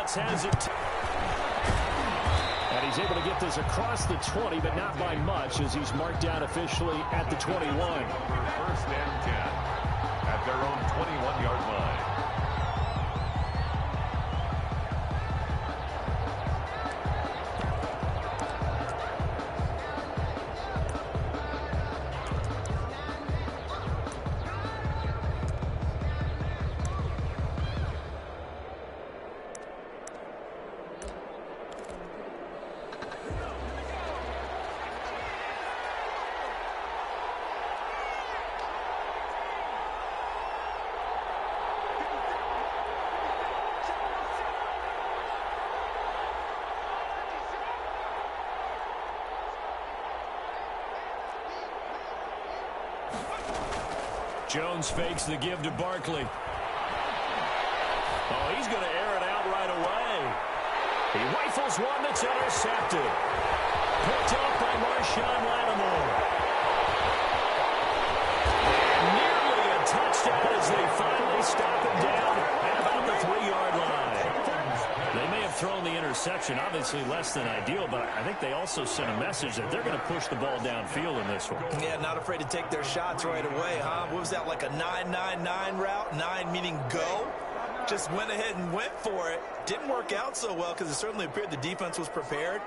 Dallas has it. And he's able to get this across the 20, but not by much, as he's marked down officially at the 21. First and 10 at their own 21-yard line. Jones fakes the give to Barkley. Oh, he's going to air it out right away. He rifles one that's intercepted. Picked up by Marshawn Lattimore. Nearly a touchdown as they finally stop him down at about the 3-yard line. They may have thrown the interception, obviously less than ideal, but I think they also sent a message that they're going to push the ball downfield in this one. Yeah, not afraid to take their shots right away, huh? What was that, like a 9-9-9 route? 9 meaning go? Just went ahead and went for it. Didn't work out so well because it certainly appeared the defense was prepared.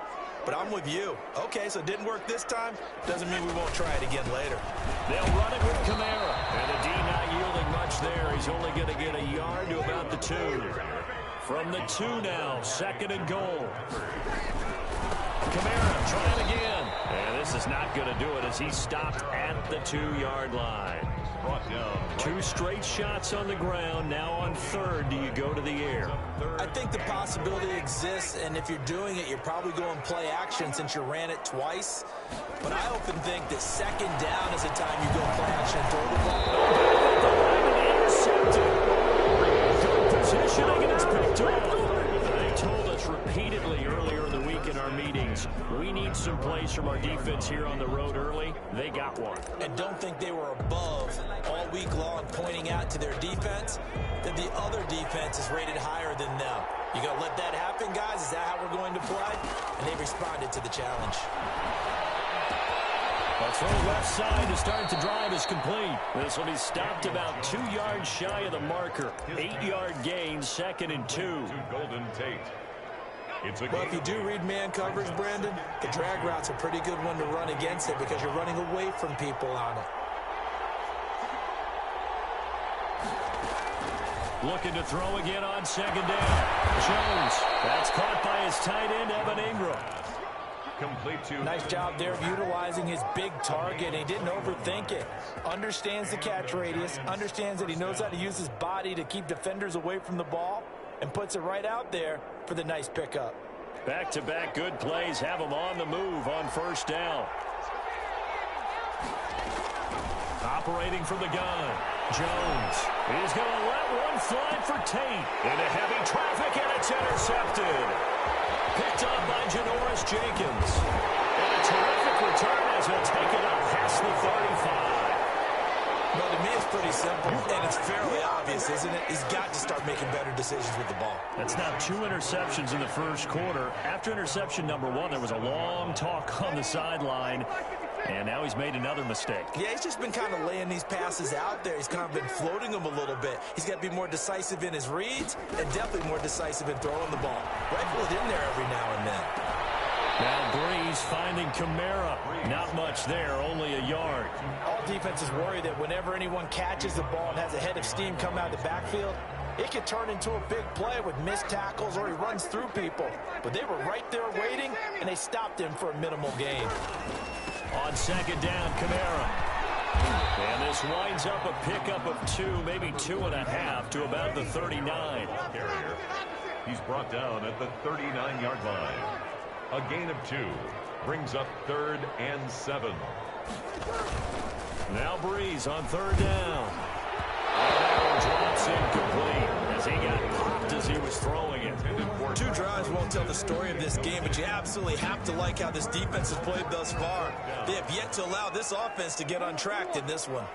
But I'm with you. Okay, so it didn't work this time. Doesn't mean we won't try it again later. They'll run it with Kamara. And the D not yielding much there. He's only going to get a yard to about the 2. From the 2 now, 2nd and goal. Kamara trying again. And this is not going to do it as he stopped at the 2-yard line. Brought down. 2 straight shots on the ground. Now on 3rd, do you go to the air? I think the possibility exists, and if you're doing it, you're probably going play action since you ran it twice. But I often think that 2nd down is the time you go play action and throw the ball. Intercepted. Good positioning, and it's picked up. They told us repeatedly earlier in the week in our meetings, we need some plays from our defense here on the road early. They got one. And don't think they were above all week long pointing out to their defense that the other defense is rated higher than them. You going to let that happen, guys? Is that how we're going to play? And they responded to the challenge. A throw left side to start the drive is complete. This will be stopped about 2 yards shy of the marker. 8-yard gain, 2nd and 2. Golden Tate. Well, if you do read man coverage, Brandon, the drag route's a pretty good one to run against it because you're running away from people on it. Looking to throw again on 2nd down. Jones. That's caught by his tight end, Evan Ingram. Complete to. Nice job there of utilizing his big target. He didn't overthink it. Understands the catch radius. Understands that he knows how to use his body to keep defenders away from the ball. And puts it right out there for the nice pickup. Back-to-back good plays have him on the move on 1st down. Operating from the gun. Jones. He's going to let one fly for Tate. Into heavy traffic, and it's intercepted. Picked up by Janoris Jenkins. And a terrific return as he'll take it up past the 35. Well, to me, it's pretty simple, and it's fairly obvious, isn't it? He's got to start making better decisions with the ball. That's now 2 interceptions in the 1st quarter. After interception number 1, there was a long talk on the sideline, and now he's made another mistake. Yeah, he's just been kind of laying these passes out there. He's kind of been floating them a little bit. He's got to be more decisive in his reads and definitely more decisive in throwing the ball. Rifle it in there every now and then. Now Breeze finding Kamara. Not much there, only a yard. All defenses worry that whenever anyone catches the ball and has a head of steam come out of the backfield, it could turn into a big play with missed tackles or he runs through people. But they were right there waiting, and they stopped him for a minimal gain. On 2nd down, Kamara. And this winds up a pickup of 2, maybe 2.5 to about the 39. Carrier. He's brought down at the 39-yard line. A gain of 2 brings up 3rd and 7. Now Breeze on 3rd down. And drops incomplete as he got popped as he was throwing it. 2 drives won't tell the story of this game, but you absolutely have to like how this defense has played thus far. They have yet to allow this offense to get untracked in this one.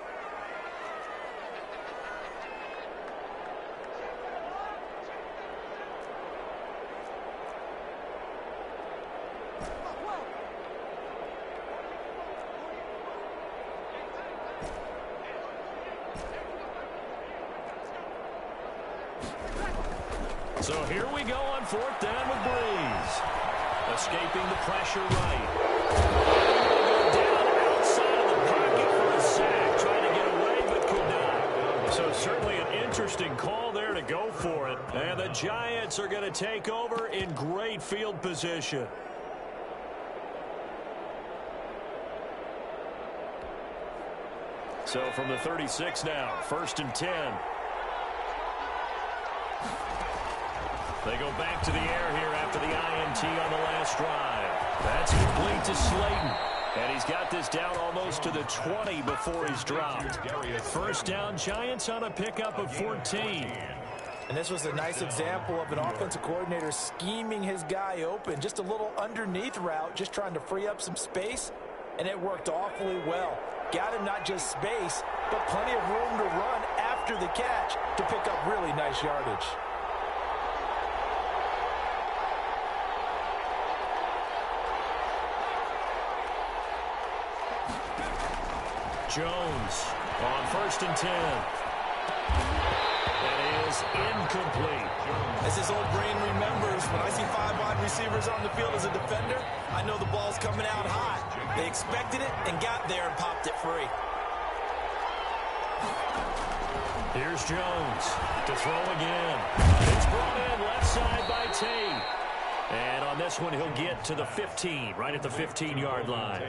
So here we go on 4th down with Breeze. Escaping the pressure right. Down outside of the pocket for a sack. Trying to get away, but could not. So certainly an interesting call there to go for it. And the Giants are going to take over in great field position. So from the 36 now, 1st and 10. They go back to the air here after the INT on the last drive. That's complete to Slayton. And he's got this down almost to the 20 before he's dropped. 1st down, Giants on a pickup of 14. And this was a nice example of an offensive coordinator scheming his guy open. Just a little underneath route, just trying to free up some space. And it worked awfully well. Got him not just space, but plenty of room to run after the catch to pick up really nice yardage. Jones on 1st and 10. That is incomplete. As his old brain remembers, when I see 5 wide receivers on the field as a defender, I know the ball's coming out hot. They expected it and got there and popped it free. Here's Jones to throw again. It's brought in left side by Tate. And on this one, he'll get to the 15, right at the 15-yard line.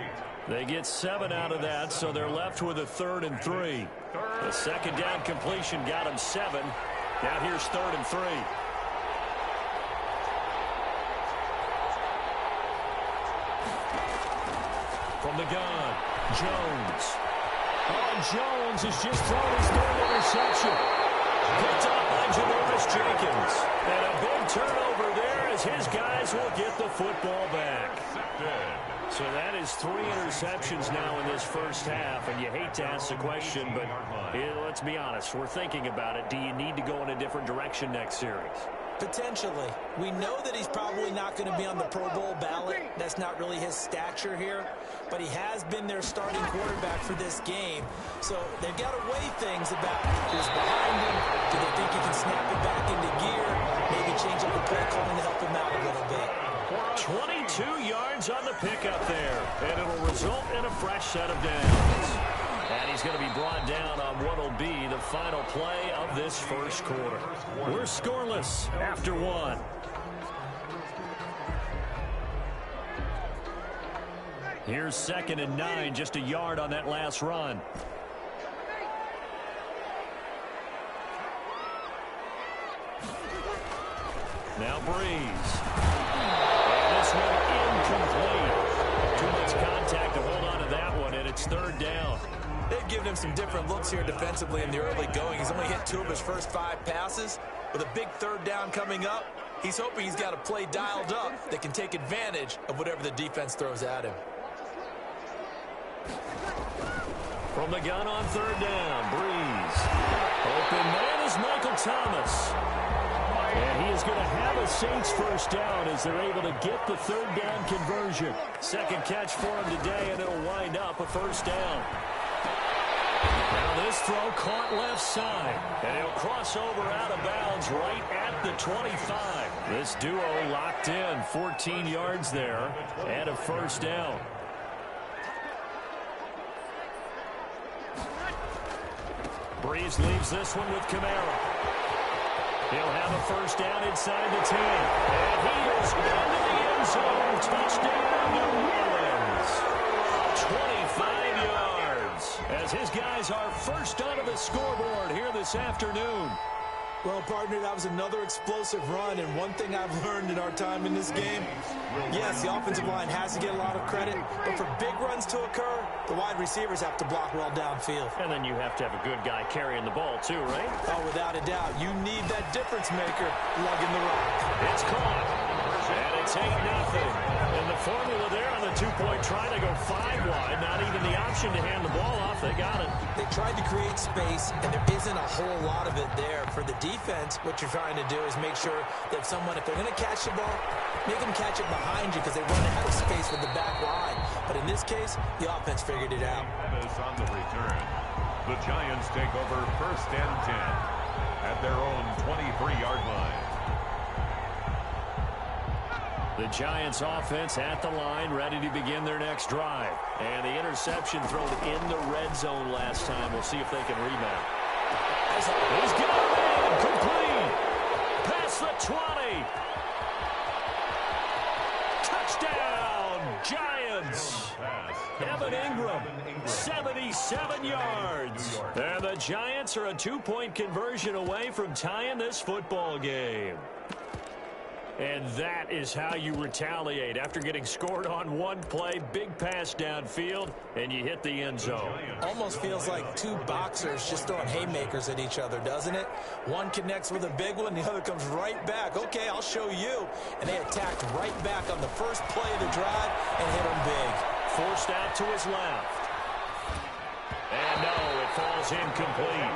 They get 7 out of that, so they're left with a 3rd and 3. The 2nd down completion got him 7. Now here's 3rd and 3. From the gun, Jones. Oh, Jones has just thrown his 3rd interception. Picked up by Janoris Jenkins. And a big turnover there as his guys will get the football back. So that is 3 interceptions now in this first half, and you hate to ask the question, but let's be honest, we're thinking about it. Do you need to go in a different direction next series? Potentially. We know that he's probably not going to be on the Pro Bowl ballot. That's not really his stature here, but he has been their starting quarterback for this game. So they've got to weigh things about who's behind him. Do they think he can snap it back into gear? Maybe change up the play calling to help him out a little bit. 22 yards on the pickup there, and it'll result in a fresh set of downs. And he's going to be brought down on what will be the final play of this first quarter. We're scoreless after 1. Here's 2nd and 9, just a yard on that last run. Now Breeze. And this one incomplete. Too much contact to hold on to that one, and it's 3rd down. They've given him some different looks here defensively in the early going. He's only hit 2 of his first 5 passes. With a big 3rd down coming up, he's hoping he's got a play dialed up that can take advantage of whatever the defense throws at him. From the gun on 3rd down, Breeze. Open man is Michael Thomas. And he is going to have a Saints first down as they're able to get the 3rd down conversion. 2nd catch for him today, and it'll wind up a first down. Now this throw caught left side, and he'll cross over out of bounds right at the 25. This duo locked in, 14 yards there, and a first down. Breeze leaves this one with Kamara. He'll have a first down inside the 10. And he is into the end zone. Touchdown, New Orleans. 25 yards as his guys are first onto the scoreboard here this afternoon. Well, partner, that was another explosive run, and one thing I've learned in our time in this game, yes, the offensive line has to get a lot of credit, but for big runs to occur, the wide receivers have to block well downfield. And then you have to have a good guy carrying the ball too, right? Oh, without a doubt. You need that difference maker lugging the rock. It's caught, and it's 8-0. And the formula there on the 2-point try to go 5 wide, not even the option to hand the ball off. They got it. They tried to create space, and there isn't a whole lot of it there. For the defense, what you're trying to do is make sure that someone, if they're going to catch the ball, make them catch it behind you because they run out of space with the back line. But in this case, the offense figured it out. On the return, the Giants take over 1st and 10 at their own 23-yard line. The Giants offense at the line, ready to begin their next drive. And the interception thrown in the red zone last time. We'll see if they can rebound. He's got it in, complete. Past the 20. Touchdown, Giants. Evan Ingram, 77 yards. And the Giants are a 2-point conversion away from tying this football game. And that is how you retaliate after getting scored on one play, big pass downfield, and you hit the end zone. Almost feels like two boxers just throwing haymakers at each other, doesn't it? One connects with a big one, the other comes right back. Okay, I'll show you. And they attacked right back on the first play of the drive and hit him big. Forced out to his left. And no, it falls incomplete.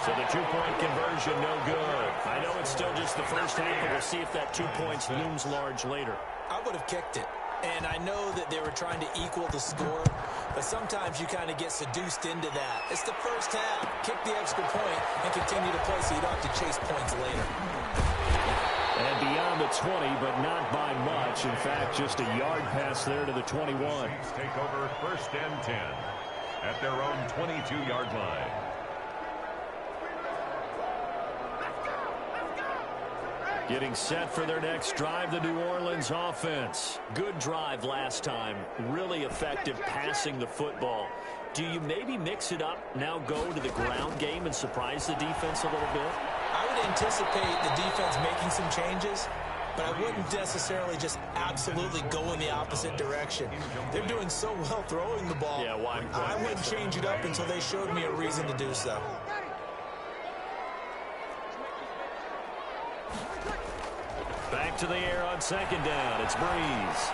So the 2-point conversion, no good. I know it's still just the first half, but we'll see if that 2 points looms large later. I would have kicked it. And I know that they were trying to equal the score, but sometimes you kind of get seduced into that. It's the first half. Kick the extra point and continue to play so you don't have to chase points later. And beyond the 20, but not by much. In fact, just a yard pass there to the 21. Saints take over 1st and 10 at their own 22-yard line. Getting set for their next drive, the New Orleans offense. Good drive last time. Really effective passing the football. Do you maybe mix it up, now go to the ground game and surprise the defense a little bit? I would anticipate the defense making some changes, but I wouldn't necessarily just absolutely go in the opposite direction. They're doing so well throwing the ball. Yeah, why? I wouldn't change it up until they showed me a reason to do so. Back to the air on 2nd down. It's Breeze.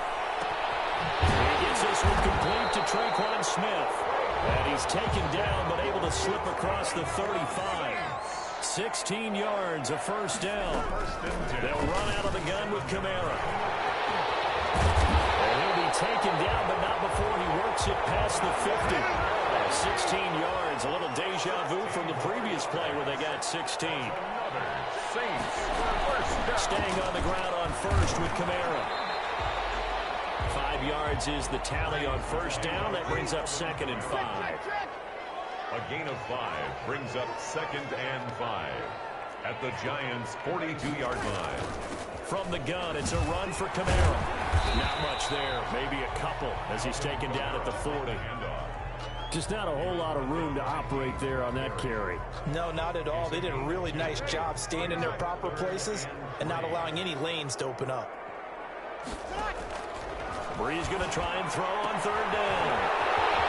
He gets this one complete to Traquan Smith. And he's taken down but able to slip across the 35. 16 yards, a first down. They'll run out of the gun with Kamara. And he'll be taken down, but not before he works it past the 50. 16 yards, a little deja vu from the previous play where they got 16. Staying on the ground on first with Kamara. 5 yards is the tally on first down. That brings up 2nd and 5. A gain of 5 brings up 2nd and 5 at the Giants' 42-yard line. From the gun, it's a run for Kamara. Not much there, maybe a couple as he's taken down at the 40. Just not a whole lot of room to operate there on that carry. No, not at all. They did a really nice job staying in their proper places and not allowing any lanes to open up. Breeze going to try and throw on 3rd down.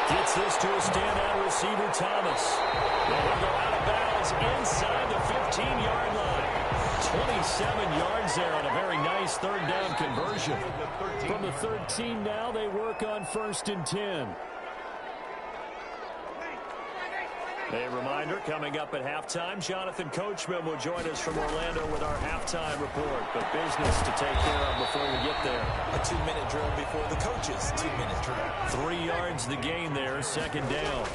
Gets this to a standout receiver, Thomas. They will go out of bounds inside the 15-yard line. 27 yards there on a very nice 3rd down conversion. From the 13 now, they work on 1st and 10. A reminder, coming up at halftime, Jonathan Coachman will join us from Orlando with our halftime report. But business to take care of before we get there. A 2-minute drill before the coach's 2-minute drill. 3 yards the gain there, 2nd down.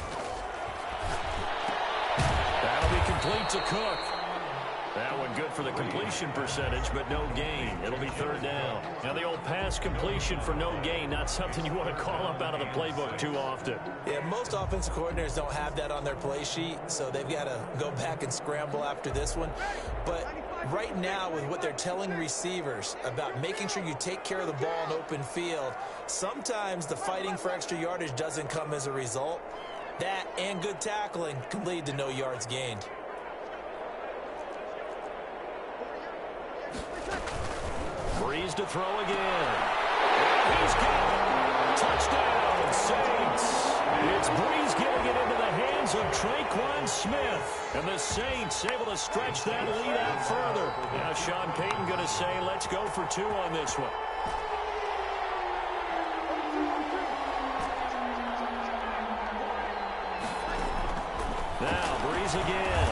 That'll be complete to Cook. That one good for the completion percentage, but no gain. It'll be 3rd down. Now the old pass completion for no gain, not something you want to call up out of the playbook too often. Yeah, most offensive coordinators don't have that on their play sheet, so they've got to go back and scramble after this one. But right now, with what they're telling receivers about making sure you take care of the ball in open field, sometimes the fighting for extra yardage doesn't come as a result. That and good tackling can lead to no yards gained. Breeze to throw again. He's got it. Touchdown, Saints. It's Breeze getting it into the hands of Traquan Smith. And the Saints able to stretch that lead out further. Now Sean Payton going to say, let's go for 2 on this one. Now Breeze again.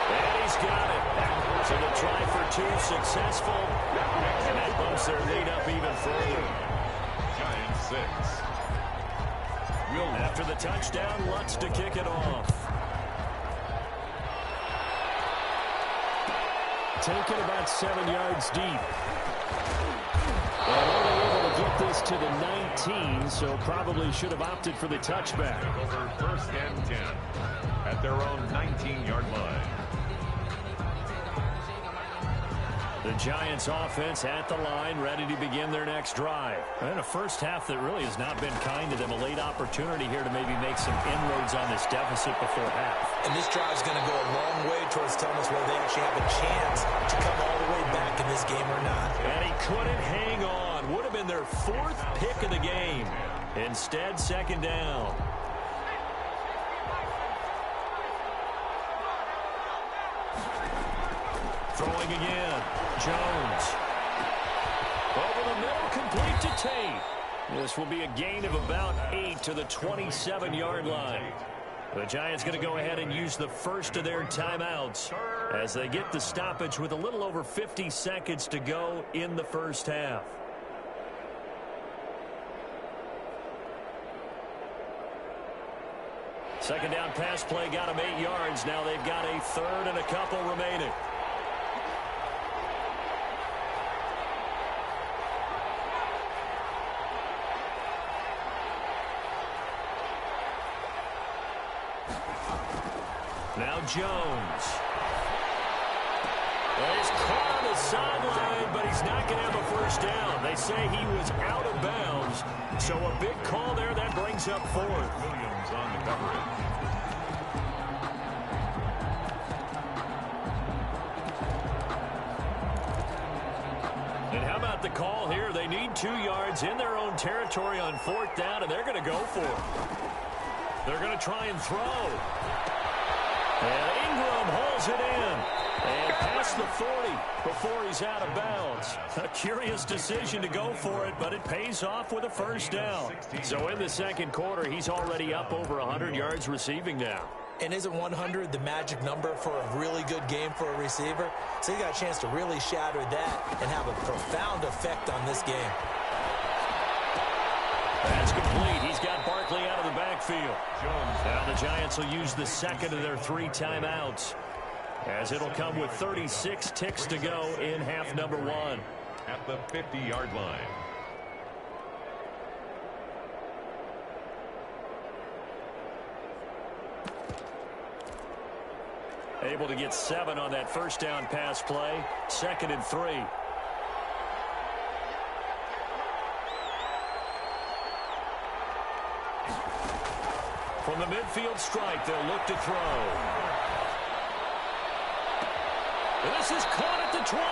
And he's got it. So the try for 2 successful. And that bumps their lead up even further. Giants 6. After the touchdown, Lutz to kick it off. Taken about 7 yards deep. And only gets to the 19, so probably should have opted for the touchback. Over first and 10 at their own 19-yard line. The Giants offense at the line, ready to begin their next drive. And a first half that really has not been kind to them. A late opportunity here to maybe make some inroads on this deficit before half. And this drive is going to go a long way towards telling us whether they actually have a chance to come all the way back in this game or not. And he couldn't hang on. Would have been their fourth pick of the game. Instead, second down. Throwing again. Jones. Over the middle, complete to Tate. This will be a gain of about 8 to the 27-yard line. The Giants going to go ahead and use the first of their timeouts as they get the stoppage with a little over 50 seconds to go in the first half. Second down pass play got them 8 yards. Now they've got a third and a couple remaining. Now Jones. Well, he's caught on the sideline, but he's not going to have a first down. They say he was out of bounds. So a big call there that brings up fourth. Williams on the coverage. And how about the call here? They need 2 yards in their own territory on fourth down, and they're going to go for it. They're going to try and throw. And Ingram holds it in. And past the 40 before he's out of bounds. A curious decision to go for it, but it pays off with a first down. So in the second quarter, he's already up over 100 yards receiving now. And isn't 100 the magic number for a really good game for a receiver? So you got a chance to really shatter that and have a profound effect on this game. That's complete. He's got Barkley out of the backfield. Now the Giants will use the second of their 3 timeouts, as it'll come with 36 ticks to go in half number 1. At the 50-yard line. Able to get 7 on that first down pass play. Second and 3. From the midfield strike, they'll look to throw. This is caught at the 20.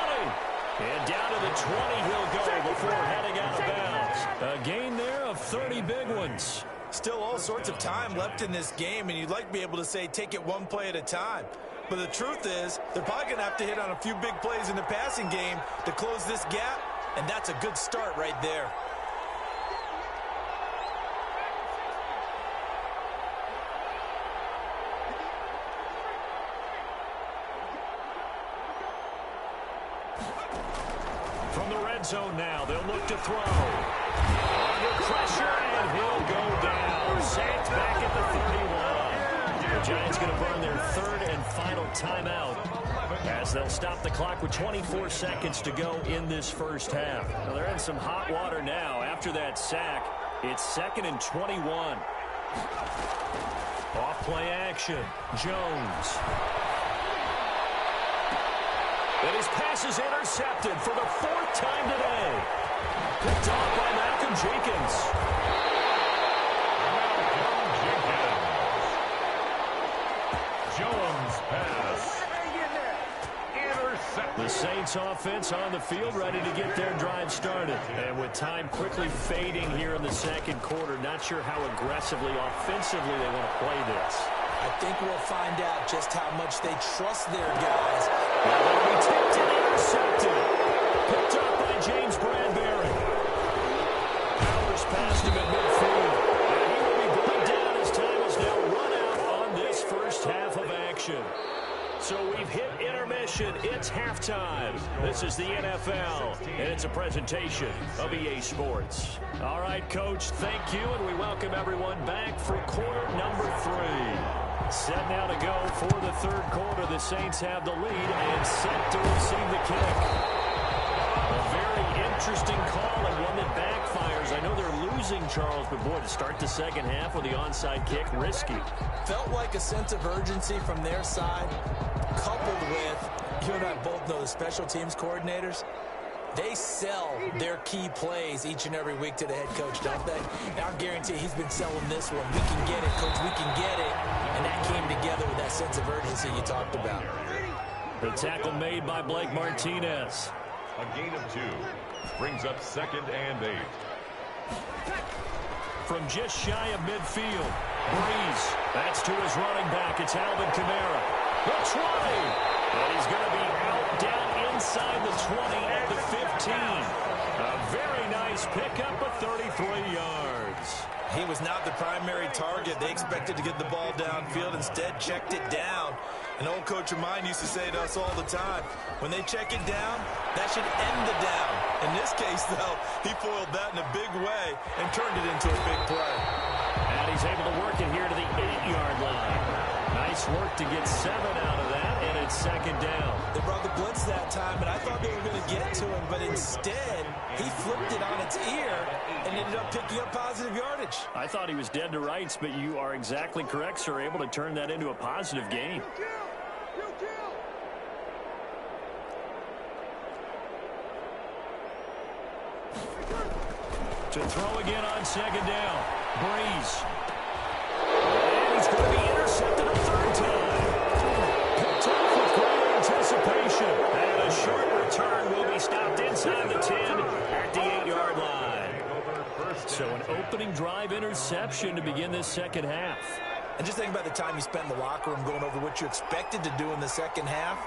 And down to the 20 he'll go before heading out of bounds. A gain there of 30 big ones. Still all sorts of time left in this game, and you'd like to be able to say take it one play at a time. But the truth is, they're probably going to have to hit on a few big plays in the passing game to close this gap, and that's a good start right there. From the red zone now, they'll look to throw. Under pressure, and he'll go down. Sacked back at the 31. The Giants going to burn their third and final timeout as they'll stop the clock with 24 seconds to go in this first half. Now they're in some hot water now. After that sack, it's 2nd and 21. Off play action. Jones. And his pass is intercepted for the 4th time today. Picked off by Malcolm Jenkins. Jones pass. Intercepted. The Saints offense on the field ready to get their drive started. And with time quickly fading here in the second quarter, not sure how aggressively, offensively they want to play this. I think we'll find out just how much they trust their guys. Now they'll be tipped and intercepted. Picked up by James Bradbury. Powers past him at midfield. And he will be brought down as time is now run out on this first half of action. So we've hit intermission. It's halftime. This is the NFL, and it's a presentation of EA Sports. All right, Coach, thank you, and we welcome everyone back for quarter number 3. Set now to go for the third quarter. The Saints have the lead and set to receive the kick. A very interesting call and one that backfires. I losing, Charles, but boy, to start the second half with the onside kick, risky. Felt like a sense of urgency from their side, coupled with, you and I both know the special teams coordinators, they sell their key plays each and every week to the head coach, don't they? And I guarantee he's been selling this one. We can get it, coach, we can get it. And that came together with that sense of urgency you talked about. The tackle made by Blake Martinez. A gain of 2 brings up 2nd and 8. From just shy of midfield, Breeze. That's to his running back. It's Alvin Kamara. The 20. And he's going to be out down inside the 20 at the 15. A very nice pickup of 33 yards. He was not the primary target. They expected to get the ball downfield. Instead, checked it down. An old coach of mine used to say to us all the time, when they check it down, that should end the down. In this case, though, he foiled that in a big way and turned it into a big play. And he's able to work it here to the 8-yard line. Nice work to get 7 out of that, and it's 2nd down. They brought the blitz that time, and I thought they were going to get to him, but instead, he flipped it on its ear and ended up picking up positive yardage. I thought he was dead to rights, but you are exactly correct, sir. Able to turn that into a positive gain. To throw again on 2nd down. Breeze. And he's going to be intercepted a 3rd time. Picked off with great anticipation. And a short return will be stopped inside the 10 at the 8-yard line. So an opening drive interception to begin this second half. And just think about the time you spent in the locker room going over what you expected to do in the second half.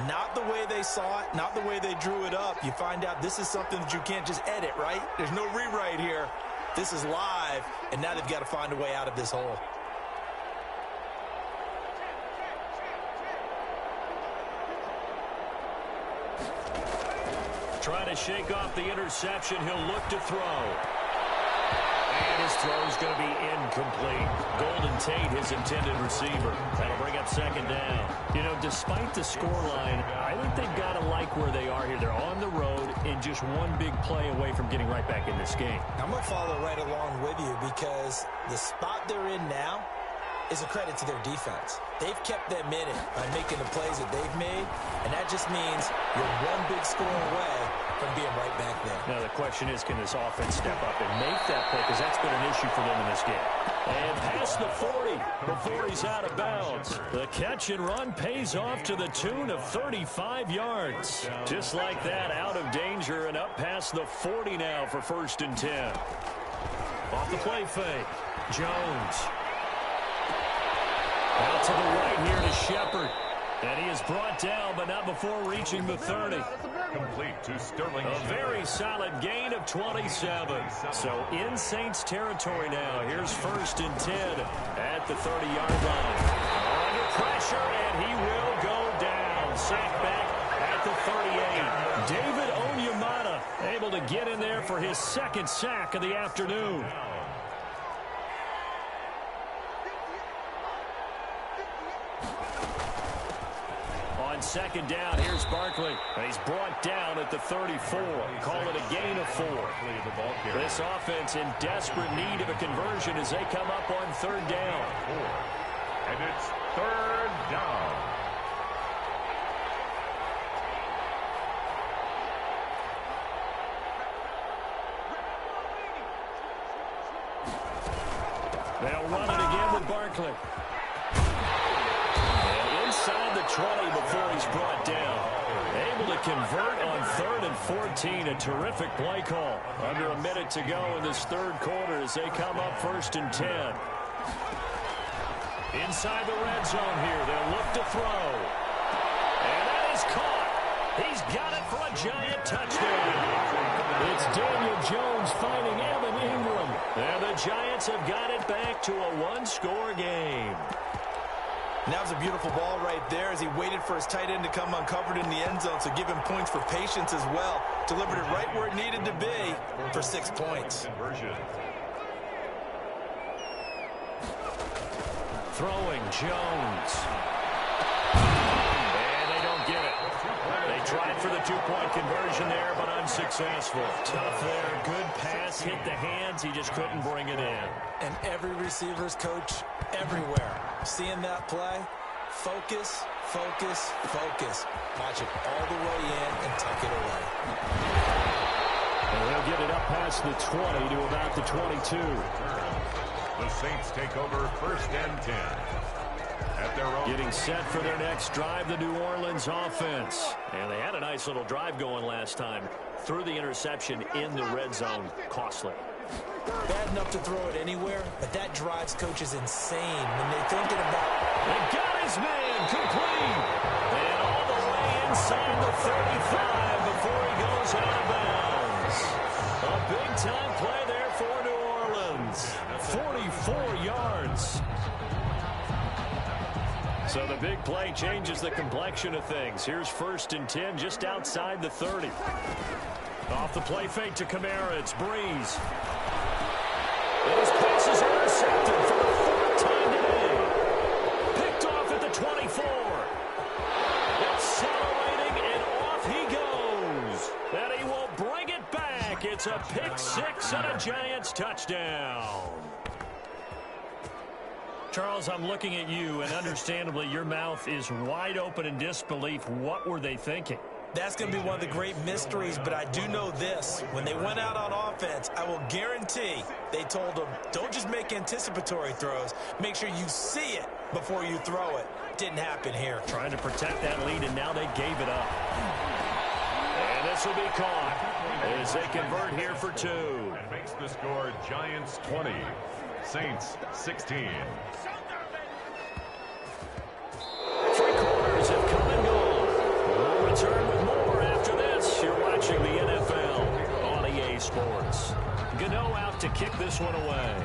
Not the way they saw it, not the way they drew it up. You find out this is something that you can't just edit, right? There's no rewrite here. This is live, and now they've got to find a way out of this hole. Trying to shake off the interception. He'll look to throw. And his throw is going to be incomplete. Golden Tate, his intended receiver. That'll bring up 2nd down. You know, despite the scoreline, I think they've got to like where they are here. They're on the road and just one big play away from getting right back in this game. I'm going to follow right along with you because the spot they're in now is a credit to their defense. They've kept them in it by making the plays that they've made, and that just means you're one big score away from being right back there. Now, the question is, can this offense step up and make that play? Because that's been an issue for them in this game. And past the 40 before he's out of bounds. The catch and run pays off to the tune of 35 yards. Just like that, out of danger and up past the 40 now for 1st and 10. Off the play fake. Jones. Out to the right here to Shepard. And he is brought down, but not before reaching the 30. Complete to Sterling. A very solid gain of 27. So in Saints territory now. Here's 1st and 10 at the 30-yard line. Under pressure, and he will go down. Sacked back at the 38. David Onyemata able to get in there for his 2nd sack of the afternoon. On 2nd down, here's Barkley. He's brought down at the 34. Call it a gain of 4. This offense in desperate need of a conversion as they come up on 3rd down. And it's 3rd down. They'll run it again with Barkley. Inside the 20 before he's brought down. Able to convert on 3rd and 14. A terrific play call. Under a minute to go in this 3rd quarter as they come up 1st and 10. Inside the red zone here. They'll look to throw. And that is caught. He's got it for a giant touchdown. It's Daniel Jones finding Evan Ingram. And the Giants have got it back to a 1-score game. And that was a beautiful ball right there as he waited for his tight end to come uncovered in the end zone, so give him points for patience as well. Delivered it right where it needed to be for 6 points. Throwing Jones. And they don't get it. They tried for the two-point conversion there, but unsuccessful. Tough there. Good pass. Hit the hands. He just couldn't bring it in. And every receiver's coach everywhere. Seeing that play, focus, focus, focus. Watch it all the way in and tuck it away. And they'll get it up past the 20 to about the 22. The Saints take over 1st and 10. At their own. Getting set for their next drive, the New Orleans offense. And they had a nice little drive going last time. Threw the interception in the red zone. Costly. Bad enough to throw it anywhere, but that drives coaches insane when they're thinking about. They got his man complete. And all the way inside the 35 before he goes out of bounds. A big-time play there for New Orleans. 44 yards. So the big play changes the complexion of things. Here's 1st and 10 just outside the 30. Off the play fake to Kamara. It's Breeze. And his pass is intercepted for the 4th time today. Picked off at the 24. Accelerating, and off he goes. And he will bring it back. It's a pick 6 and a Giants touchdown. Charles, I'm looking at you, and understandably, your mouth is wide open in disbelief. What were they thinking? That's going to be one of the great mysteries, but I do know this. When they went out on offense, I will guarantee they told them, don't just make anticipatory throws. Make sure you see it before you throw it. Didn't happen here. Trying to protect that lead, and now they gave it up. And this will be caught as they convert here for 2. And makes the score Giants 20, Saints 16. Three quarters have come and gone. We'll return with more after this. You're watching the NFL on EA Sports. Gano out to kick this one away.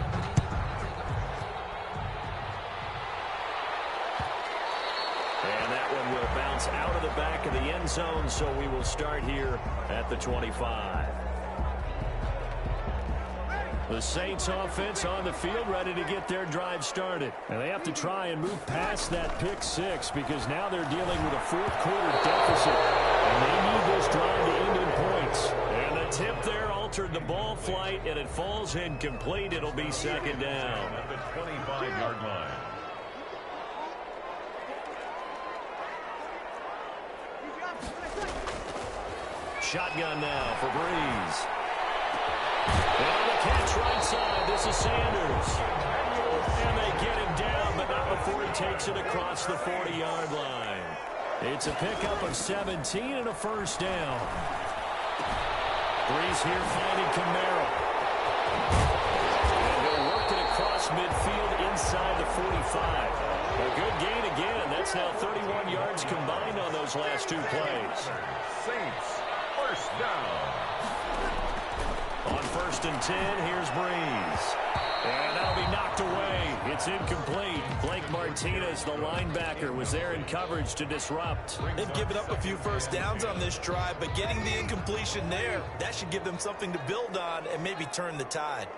And that one will bounce out of the back of the end zone, so we will start here at the 25. The Saints offense on the field ready to get their drive started. And they have to try and move past that pick 6 because now they're dealing with a 4th quarter deficit. And they need this drive to end in points. And the tip there altered the ball flight, and it falls incomplete. It'll be 2nd down. At the 25-yard line. Shotgun now for Breeze. And on the catch right side, this is Sanders. And they get him down, but not before he takes it across the 40-yard line. It's a pickup of 17 and a 1st down. Breeze here finding Kamara. And he'll work it across midfield inside the 45. A good gain again. That's now 31 yards combined on those last 2 plays. Saints, 1st down. On 1st and 10, here's Breeze. And that'll be knocked away. It's incomplete. Blake Martinez, the linebacker, was there in coverage to disrupt. They've given up a few 1st downs on this drive, but getting the incompletion there, that should give them something to build on and maybe turn the tide.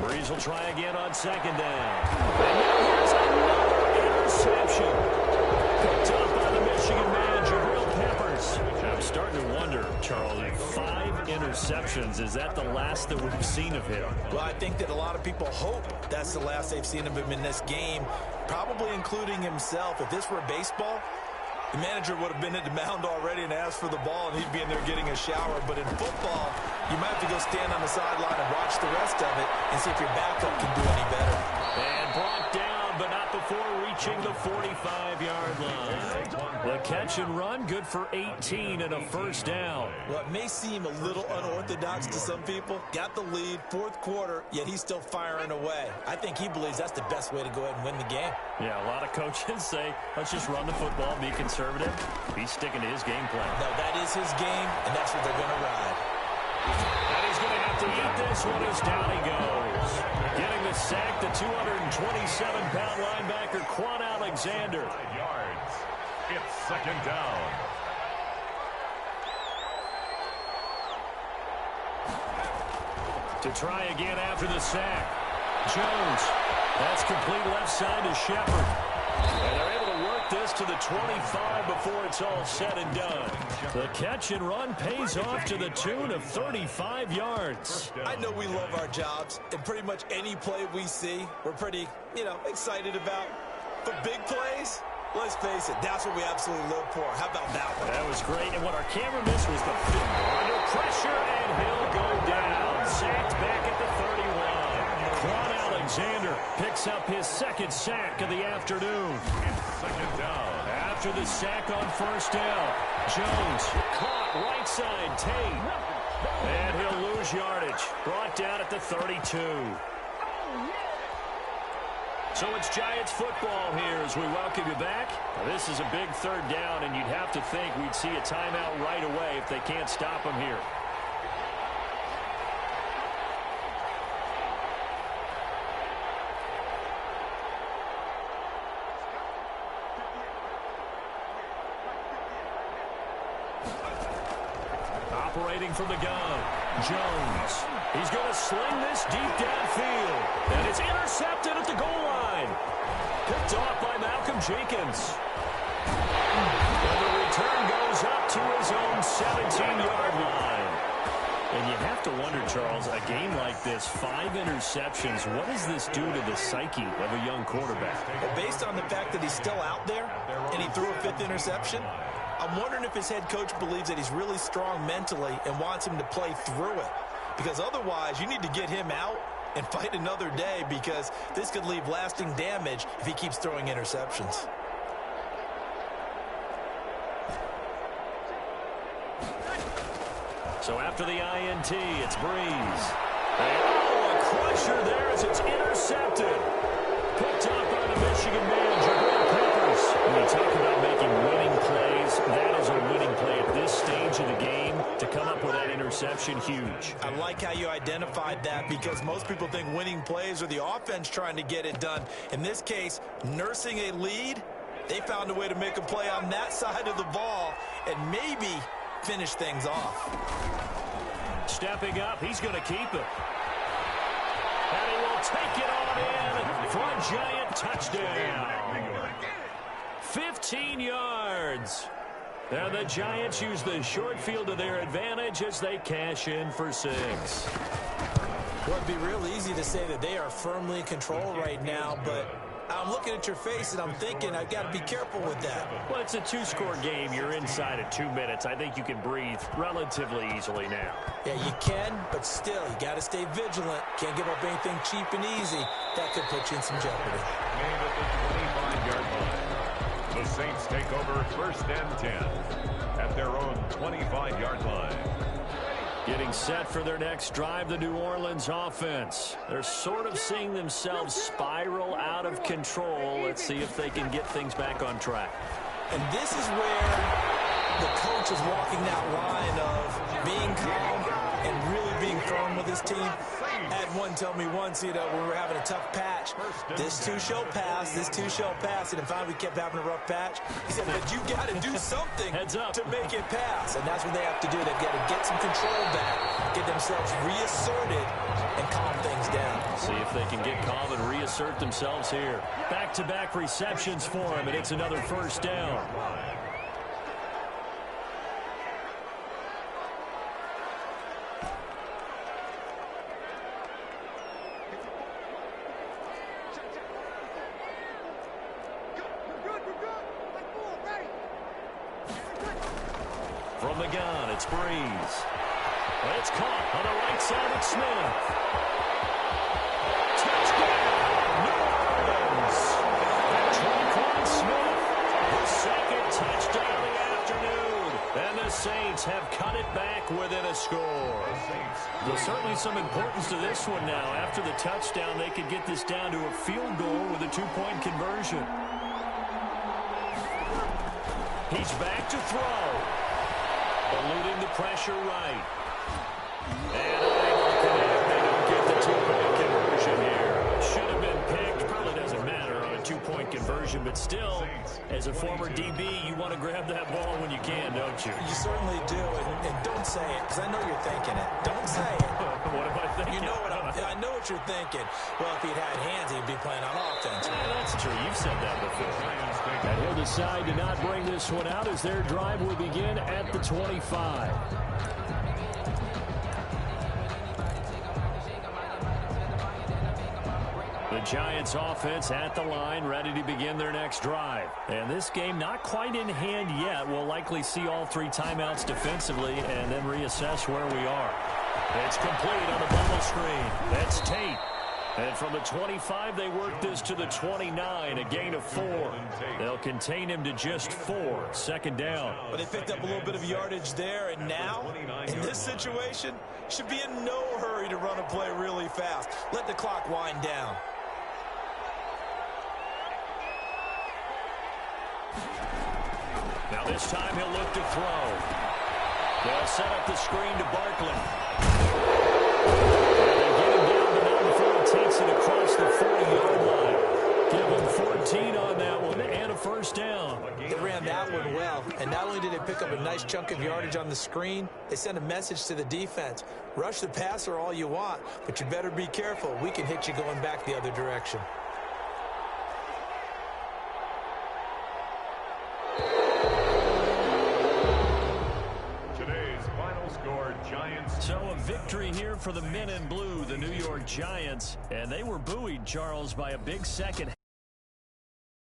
Breeze will try again on 2nd down. And now here's another interception. Picked up by the Michigan man, Jabril Peppers. I'm starting to wonder, Charlie, 5 interceptions. Is that the last that we've seen of him? Well, I think that a lot of people hope that's the last they've seen of him in this game, probably including himself. If this were baseball, the manager would have been at the mound already and asked for the ball, and he'd be in there getting a shower. But in football, you might have to go stand on the sideline and watch the rest of it and see if your backup can do any better. And brought down, but not before reaching the 45-yard line. The catch and run, good for 18 and a 1st down. Well, it may seem a little unorthodox to some people. Got the lead, 4th quarter, yet he's still firing away. I think he believes that's the best way to go ahead and win the game. Yeah, a lot of coaches say, let's just run the football, be conservative. He's sticking to his game plan. No, that is his game, and that's what they're going to ride. And he's going to have to eat this one as down he goes. Getting the sack, the 227-pound linebacker, Quan Alexander. 5 yards. It's 2nd down. To try again after the sack. Jones. That's complete left side to Shepard. And they're able to work this to the 25 before it's all said and done. The catch and run pays off to the tune of 35 yards. I know we love our jobs, and pretty much any play we see, we're pretty, excited about. But big plays, let's face it, that's what we absolutely live for. How about that one? That was great, and what our camera missed was the finger. Under pressure, and he'll go down. Sacked back at the 31. Quan Alexander picks up his second sack of the afternoon. Second down. After the sack on first down, Jones caught right side, Tate. And he'll lose yardage. Brought down at the 32. So it's Giants football here as we welcome you back. Now, this is a big third down, and you'd have to think we'd see a timeout right away if they can't stop him here. Operating from the gun, Jones. He's going to sling this deep downfield. And it's intercepted at the goal line. Picked off by Malcolm Jenkins. And the return goes up to his own 17-yard line. And you have to wonder, Charles, a game like this, 5 interceptions, what does this do to the psyche of a young quarterback? Well, based on the fact that he's still out there and he threw a 5th interception, I'm wondering if his head coach believes that he's really strong mentally and wants him to play through it. Because otherwise, you need to get him out and fight another day, because this could leave lasting damage if he keeps throwing interceptions. So after the INT, it's Breeze. Oh, a crusher there as it's intercepted. Picked up by the Michigan man, Jabril Peppers. When you talk about making winning plays, that is a winning play at this stage of the game. To come up with that interception, huge. I like how you identified that, because most people think winning plays are the offense trying to get it done. In this case, nursing a lead, they found a way to make a play on that side of the ball and maybe finish things off. Stepping up, he's going to keep it. And he will take it on in for a Giant touchdown. 15 yards. And the Giants use the short field to their advantage as they cash in for 6. Well, it'd be real easy to say that they are firmly in control right now, but I'm looking at your face and I'm thinking I've got to be careful with that. Well, it's a 2-score game. You're inside at 2 minutes. I think you can breathe relatively easily now. Yeah, you can, but still, you got to stay vigilant. Can't give up anything cheap and easy. That could put you in some jeopardy. Made at the 25-yard line. The Saints take over 1st and 10 at their own 25-yard line. Getting set for their next drive, the New Orleans offense. They're sort of seeing themselves spiral out of control. Let's see if they can get things back on track. And this is where the coach is walking that line of being calm and really being firm with his team. I had one tell me once, when we were having a tough patch, this too shall pass, this too shall pass. And if we kept having a rough patch, he said, but you got to do something to make it pass. And that's what they have to do. They've got to get some control back, get themselves reasserted, and calm things down. See if they can get calm and reassert themselves here. Back-to-back receptions for him, and it's another 1st down. From the gun, it's Breeze. And it's caught on the right side of Smith. Touchdown, New Orleans. And Tre'Quan Smith, the second touchdown of the afternoon. And the Saints have cut it back within a score. There's certainly some importance to this one now. After the touchdown, they could get this down to a field goal with a 2-point conversion. He's back to throw. Eluding the pressure right. And unable to connect. They don't get the 2-point conversion here. Should have been picked. Probably doesn't matter on a 2-point conversion. But still, as a former DB, you want to grab that ball when you can, don't you? You certainly do. And don't say it, because I know you're thinking it. Don't say it. What am I thinking. I know what you're thinking. Well, if he'd had hands, he'd be playing on offense. Yeah, that's true. You've said that before. And he'll decide to not bring this one out as their drive will begin at the 25. The Giants offense at the line, ready to begin their next drive. And this game not quite in hand yet. We'll likely see all 3 timeouts defensively and then reassess where we are. It's complete on the bubble screen. That's Tate. And from the 25, they work this to the 29, a gain of 4. They'll contain him to just 4, second down. But they picked up a little bit of yardage there, and now, in this situation, should be in no hurry to run a play really fast. Let the clock wind down. Now this time he'll look to throw. They'll set up the screen to Barkley. And they get him down, but not before he takes it across the 40-yard line. Give him 14 on that one and a first down. They ran that one well, and not only did they pick up a nice chunk of yardage on the screen, they sent a message to the defense. Rush the passer all you want, but you better be careful. We can hit you going back the other direction. So a victory here for the men in blue, the New York Giants. And they were buoyed, Charles, by a big second